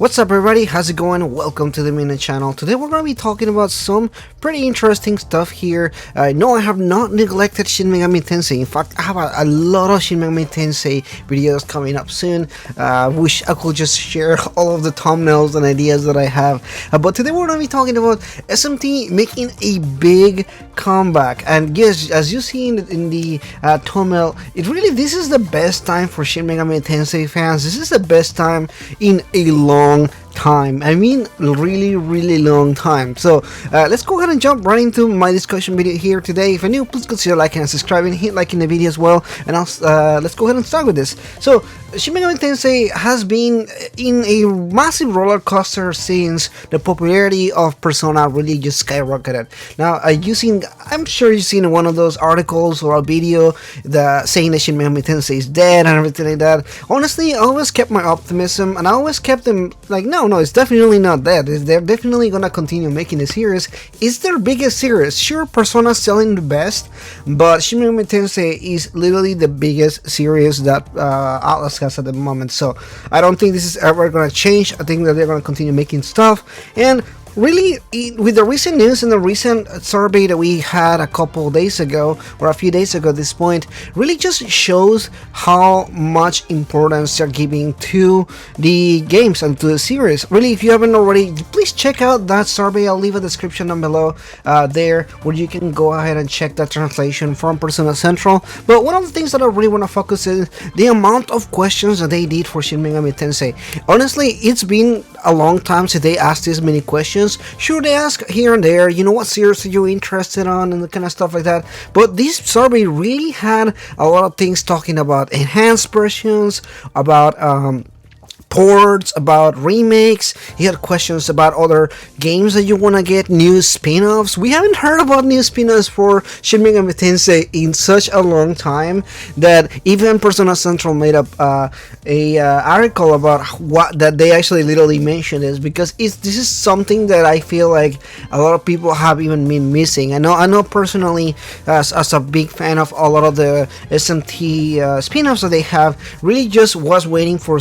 What's up everybody, how's it going? Welcome to the main channel. Today we're going to be talking about some pretty interesting stuff here. No, I have not neglected Shin Megami Tensei. In fact, I have a lot of Shin Megami Tensei videos coming up soon. Wish I could just share all of the thumbnails and ideas that I have. But today we're going to be talking about SMT making a big comeback. And yes, as you see in the thumbnail, this is the best time for Shin Megami Tensei fans. This is the best time in a long time. I mean, really long time. So let's go ahead and jump right into my discussion video here today. If you're new, please consider liking and subscribing, hit like in the video as well, and let's go ahead and start with this. So Shin Megami Tensei has been in a massive roller coaster since the popularity of Persona really just skyrocketed. Now, I'm sure you've seen one of those articles or a video saying that Shin Megami Tensei is dead and everything like that. Honestly, I always kept my optimism, and I always kept them like, no, it's definitely not dead. They're definitely gonna continue making the series. It's their biggest series. Sure, Persona's selling the best, but Shin Megami Tensei is literally the biggest series that Atlas has at the moment. So I don't think this is ever gonna change. I think that they're gonna continue making stuff. And really, with the recent news and the recent survey that we had a couple days ago, or a few days ago at this point, really just shows how much importance they're giving to the games and to the series. Really, if you haven't already, please check out that survey. I'll leave a description down below there where you can go ahead and check that translation from Persona Central. But one of the things that I really want to focus is the amount of questions that they did for Shin Megami Tensei. Honestly, it's been a long time since they asked this many questions. Sure, they ask here and there, you know, what series are you interested on and the kind of stuff like that, but this survey really had a lot of things talking about enhanced versions, about ports, about remakes. He had questions about other games that you want to get, new spin-offs. We haven't heard about new spin-offs for Shin Megami Tensei in such a long time that even Persona Central made up a article about what that they actually literally mentioned this, because this is something that I feel like a lot of people have even been missing. I know personally, as a big fan of a lot of the SMT spin-offs that they have, really just was waiting for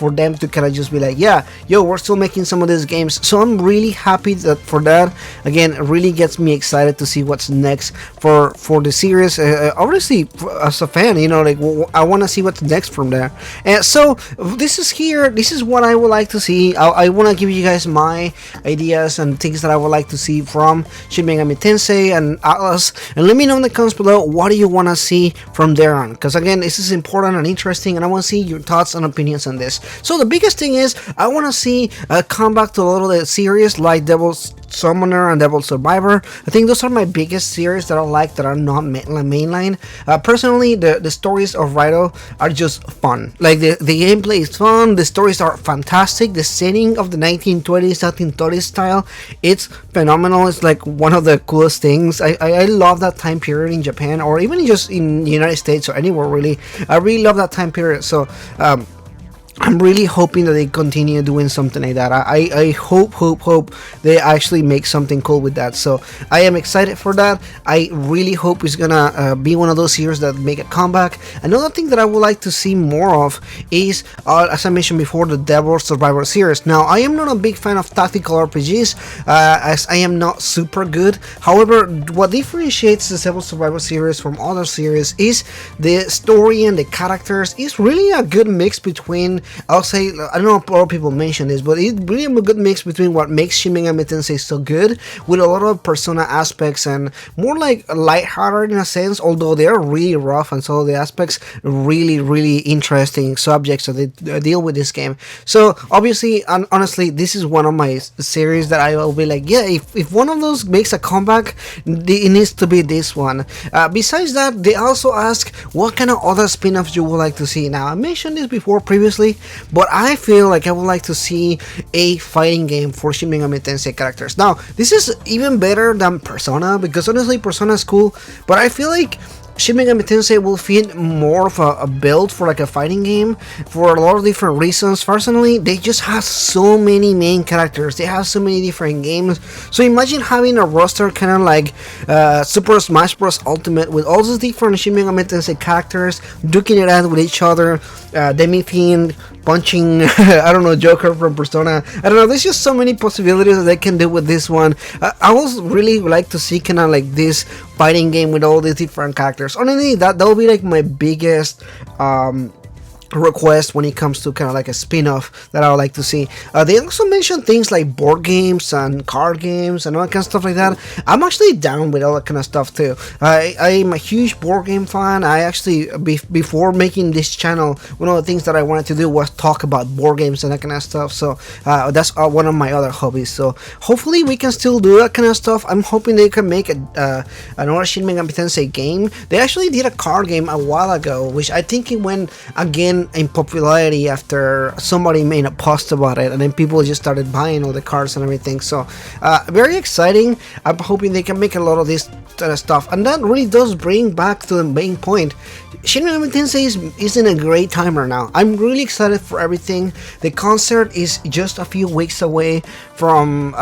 for them to kind of just be like, yeah, yo, we're still making some of these games. So I'm really happy for that. Again, it really gets me excited to see what's next for the series. Obviously, as a fan, you know, like, I want to see what's next from there. And so this is what I would like to see. I want to give you guys my ideas and things that I would like to see from Shin Megami Tensei and Atlas, and let me know in the comments below what do you want to see from there on, because again, this is important and interesting, and I want to see your thoughts and opinions on this. So the biggest thing is I want to see a comeback to a lot of the series like Devil's Summoner and Devil Survivor. I think those are my biggest series that I like that are not mainline. Personally, the stories of Raito are just fun. Like the gameplay is fun, the stories are fantastic, the setting of the 1920s, 1930s style, it's phenomenal. It's like one of the coolest things. I love that time period in Japan, or even just in the United States or anywhere really. I really love that time period. So I'm really hoping that they continue doing something like that. I hope they actually make something cool with that. So I am excited for that. I really hope it's gonna be one of those series that make a comeback. Another thing that I would like to see more of is, as I mentioned before, the Devil Survivor series. Now, I am not a big fan of tactical RPGs, as I am not super good. However, what differentiates the Devil Survivor series from other series is the story and the characters. It's really a good mix between, I'll say, I don't know if a lot of people mention this, but it's really a good mix between what makes Shin Megami Tensei so good, with a lot of Persona aspects and more like lighthearted in a sense, although they are really rough and some of the aspects really interesting subjects that they deal with this game. So obviously, and honestly, this is one of my series that I will be like, yeah, if one of those makes a comeback, it needs to be this one. Besides that, they also ask what kind of other spin-offs you would like to see. Now, I mentioned this before previously, but I feel like I would like to see a fighting game for Shin Megami Tensei characters. Now, this is even better than Persona, because honestly, Persona is cool, but I feel like Shin Megami Tensei will fit more of a build for like a fighting game for a lot of different reasons. Personally, they just have so many main characters, they have so many different games, so imagine having a roster kind of like Super Smash Bros. Ultimate with all these different Shin Megami Tensei characters duking it out with each other, Demi-Fiend punching I don't know, Joker from Persona. I don't know, there's just so many possibilities that they can do with this one. I would really like to see kind of like this fighting game with all these different characters. Honestly, that will be like my biggest request when it comes to kind of like a spin-off that I would like to see. They also mentioned things like board games and card games and all that kind of stuff like that. I'm actually down with all that kind of stuff too. I'm a huge board game fan. I actually, before making this channel, one of the things that I wanted to do was talk about board games and that kind of stuff. So that's one of my other hobbies. So hopefully we can still do that kind of stuff. I'm hoping they can make another Shin Megami Tensei game. They actually did a card game a while ago, which I think it went again in popularity after somebody made a post about it, and then people just started buying all the cards and everything. So very exciting. I'm hoping they can make a lot of this stuff, and that really does bring back to the main point. Shin Megami Tensei is in a great time right now. I'm really excited for everything. The concert is just a few weeks away from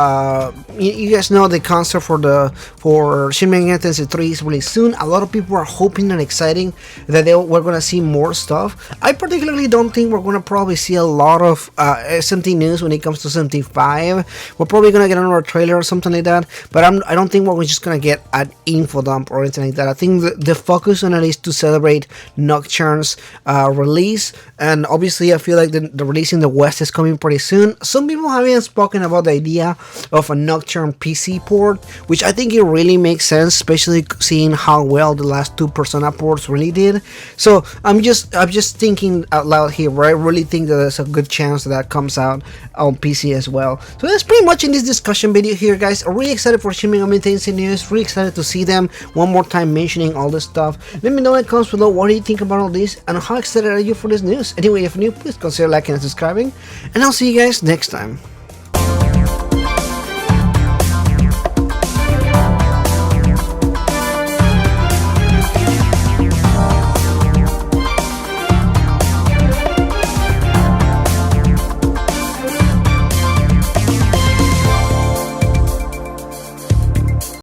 you guys know the concert for Shin Megami Tensei 3 is really soon. A lot of people are hoping and exciting that we're gonna see more stuff. I particularly don't think we're gonna probably see a lot of SMT news when it comes to SMT 5. We're probably gonna get another trailer or something like that, but I don't think we're just gonna get an info dump or anything like that. I think the focus on it is to celebrate Nocturne's release, and obviously I feel like the release in the West is coming pretty soon. Some people have even spoken about the idea of a Nocturne PC port, which I think it really makes sense, especially seeing how well the last two Persona ports really did. So I'm just thinking out loud here, where I really think that there's a good chance that comes out on PC as well. So that's pretty much in this discussion video here, guys. I'm really excited for Shin Megami Tensei news, really excited to see them one more time mentioning all this stuff. Let me know in the comments below what do you think about all this and how excited are you for this news. Anyway, if you're new, please consider liking and subscribing, and I'll see you guys next time.